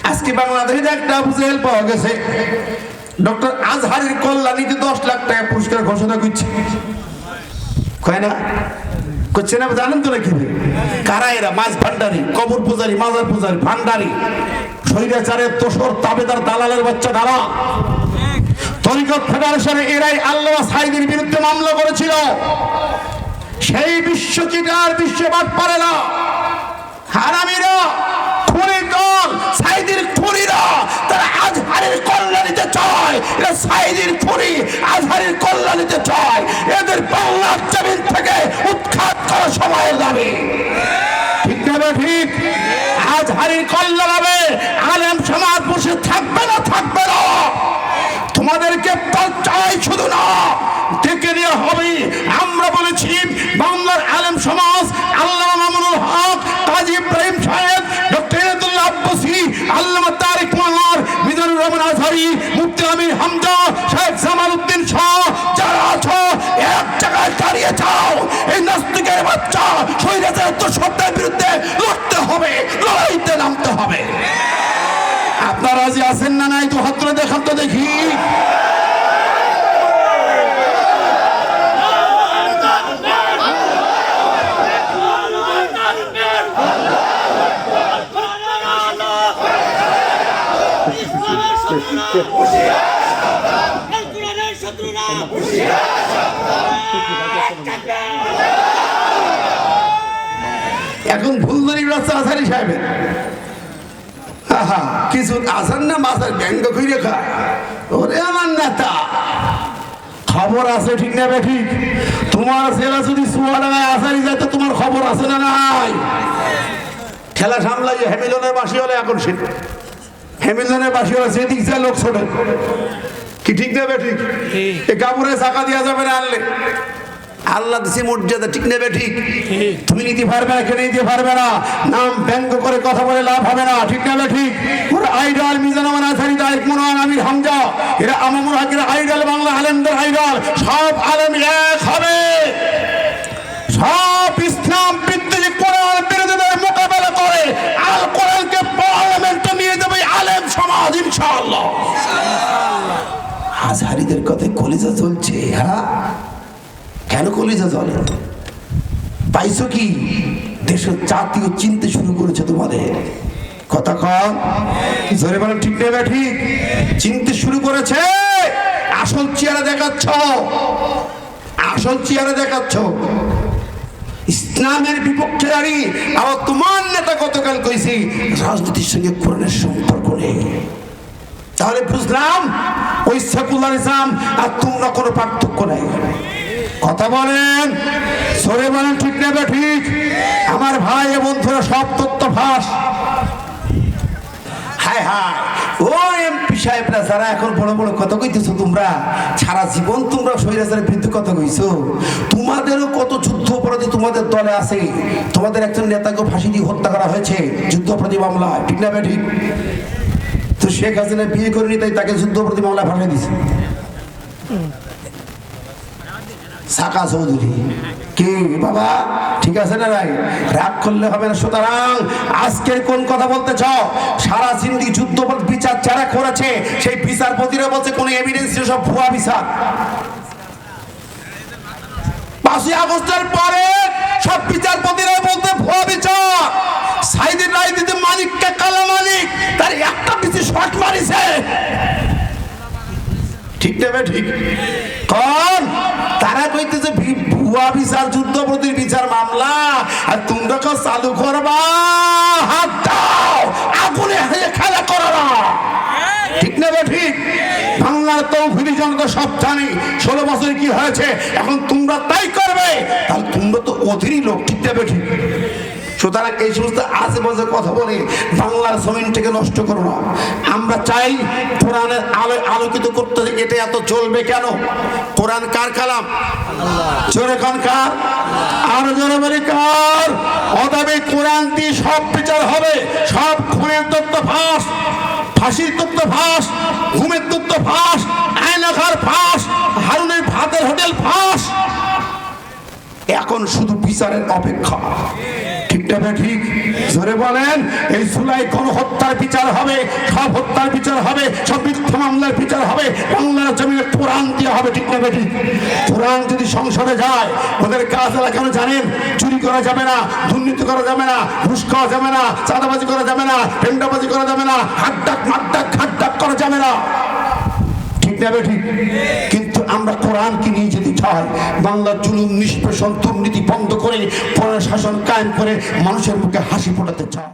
আজকে বাংলাদেশে একটা বুঝেল পাওয়া গেছে, ডক্টর আজহারের কল্যাণীতে 10 লাখ টাকা পুরস্কার ঘোষণা করছে, কয় না করছে না? জানেন তো নাকি কারা এরা? মাছ ভান্ডারি, কবর পূজারি, মাজার পূজারি, ভান্ডারি, স্বৈরাচারের তোষর, তাবেদার, দালালের বাচ্চা দালাল। তরিকত ফেডারেশনে এরাই আল্লামা সাঈদীর বিরুদ্ধে মামলা করেছিল। সেই বিশ্ব চিটার বিশ্ববাদ পারে না, হারামিরা, খুনির দল, সাঈদীর খুনিরা তারা আজহারের কল্যাণীতে চায়। এরা সাঈদীর খুনি, আজহারের কল্যাণীতে চায়। এদের বাংলার জমিন থেকে উৎখাত করা সময়ের দাবি, ঠিক না? ঠিক। আজহারের কল্যাণ হবে, আলেম সমাজ বসে থাকবে না, থাকবে না। তোমাদেরকে চাই শুধু না, ডেকে নেওয়া হবে। আমরা বলেছি বাংলার আলেম সমাজ, আল্লামা মামুনুল হক, কাজী ইব্রাহিম সাহেব, ডক্টর ইনায়েতুল্লাহ আব্বাসী, আল্লামা তারেক মনোয়ার, মিজানুর রহমান আজহারী, মুফতি আমির হামজা, শেখ জামাল উদ্দিন শাহ, যারা আছো এক জায়গায় দাঁড়িয়ে যাও। এই নাস্তিকের বাচ্চা স্বৈরাচারের তোষরদের বিরুদ্ধে লড়তে হবে, লড়াইতে নামতে হবে। আপনারা রাজি আছেন না? নাই তো হাত তুলে দেখান তো দেখি। এখন ভুলদারি রাস্তা আজহারী সাহেবের কিছু আসার না মাথার ব্যঙ্গ করে খায়। ওরে আমার নেতা, খবর আছে, ঠিক না? ঠিক। তোমার ছেলে যদি চুয়াডাঙ্গায় আসারি যায় তো তোমার খবর আছে না? নাই। খেলা সামলাই হ্যামিলনের বাসী হলে এখন সে হ্যামিলনের বাসী হলে সেদিক যায় লোক ছোটে, কি ঠিক না? ঠিক। এ কাপড়ে চাকা দেওয়া যাবে না আনলে। আল্লাহ দিছে মর্যাদা, ঠিক নেবে? ঠিক। তুমি নিতে পারবে না, কেন নিতে পারবে না? নাম ব্যঙ্গ করে কথা বলে লাভ হবে না, ঠিক নেবে? ঠিক। ওরা আইডল, মিজানুর রহমান আজহারী, তারেক মনোয়ার, আমির হামজা, এরা আমামুল হকের আইডল, বাংলা আলেমদের আইডল। সব আলেম এক হবে, সব ইসলাম বিদ্বেষী কোরআন বিরোধীদের মোকাবেলা করে আল কোরআনকে পার্লামেন্টে নিয়ে যাবে আলেম সমাজ, ইনশাআল্লাহ। আজহারীদের কথায় কলিজা চলছে। হ্যাঁ, কেন কলিজা চলে? পাইছো কি? দেশের জাতীয় চিনতে শুরু করেছে তোমাদের। কথা কম জোরে বলেন, ঠিক নেবে? ঠিক। চিনতে শুরু করেছে, আসল চেহারা দেখাচ্ছ, আসল চেহারা দেখাচ্ছ। ইসলামের বিপক্ষে দাঁড়িয়ে আবার তোমার নেতা গতকাল কইছি রাজনীতির সঙ্গে কোরআনের সম্পর্ক নেই। তাহলে বুঝলাম ওই সেকুলারিজম আর তোমরা কোনো পার্থক্য নাই। কথা বলেন, সরে বলেন, ঠিক নেবে? ঠিক। আমার ভাই বন্ধুরা সব তথ্য ফাঁস। হায় হায়, ও এমপি সাহেবরা যারা এখন বড় বড় কথা কইতেছো, তোমরা সারা জীবন তোমরা স্বৈরাচারের বিরুদ্ধে কথা কইছো। তোমাদেরও কত যুদ্ধ অপরাধী তোমাদের দলে আছে। তোমাদের একজন নেতাকে ফাঁসি দিয়ে হত্যা করা হয়েছে যুদ্ধ অপরাধী মামলায়, ঠিক না? ঠিক। তো শেখ হাসিনা বিয়ে করেনি, তাই তাকে যুদ্ধ অপরাধী মামলায় ফাঁসিয়ে দিছে সাকা চৌধুরী। কি বাবা, ঠিক আছে না? ভাই রাগ করলে হবে না। সুতরাং আজকে কোন কথা বলতে চাও? সারা জিন্দি যুদ্ধ বিচার যারা করেছে সেই বিচারপতিরা বলছে কোন এভিডেন্স, সব ভুয়া বিচার। 5ই আগস্টের পরে সব বিচারপতিরা বলতে ভুয়া বিচার। সাঈদীর রায় দিতে মালিককে কালা মালিক, তার একটা পিছু শট মারিছে, ঠিক না? ঠিক। কোন তারা কইতেছে ভুয়া বিচার, যুদ্ধপ্রতির বিচার মামলা, আর তোমরা কেউ চালু করবা? হাত দাও, আগুনে খেলা করো না, ঠিক না? ঠিক। বাংলার তৌহিদি জনতা সব জানি 16 বছরে কি হয়েছে। এখন তোমরা তাই করবে, তাহলে তোমরা তো অধীরই লোক, ঠিক না? ঠিক। সুতরাং এই সমস্ত আজে বাজে কথা বলে বাংলার জমিনটাকে নষ্ট করো না। আমরা চাই কোরআনের আলোকিত করতে, এটা এত চলবে কেন? কোরআন কার কালাম? জোরে কোন কার? আরো জোরে বলি কার? অতএব কোরআন দিয়ে সব বিচার হবে। সব খুনের তথ্য ফাঁস, ফাঁসির তথ্য ফাঁস, ঘুমের তথ্য ফাঁস, আয়নাঘর ফাঁস, হারুনের ভাতের হোটেল ফাঁস। এখন শুধু বিচারের অপেক্ষা, ঠিক না ঠিক? জোরে বলেন। এই জুলাই গণহত্যার বিচার হবে, সব হত্যার বিচার হবে, সব মিথ্যা মামলার বিচার হবে, বাংলার জমিনে কোরআন দেওয়া হবে, ঠিক না ঠিক? কোরআন যদি সংসদে যায়, ওদের কাজ কেন জানেন? চুরি করা যাবে না, দুর্নীতি করা যাবে না, ঘুষ খাওয়া যাবে না, চাঁদাবাজি করা যাবে না, টেন্ডারবাজি করা যাবে না, হাড্ডাক মাড্ডাক ঘাটডাক করা যাবে না, ঠিক না ঠিক? কিন্তু আমরা কোরআনকে নিয়ে যেতে চাই, বাংলার জুলুম নিষ্পেষণ দুর্নীতি বন্ধ করে, প্রশাসন কায়েম করে মানুষের মুখে হাসি ফোটাতে চাই।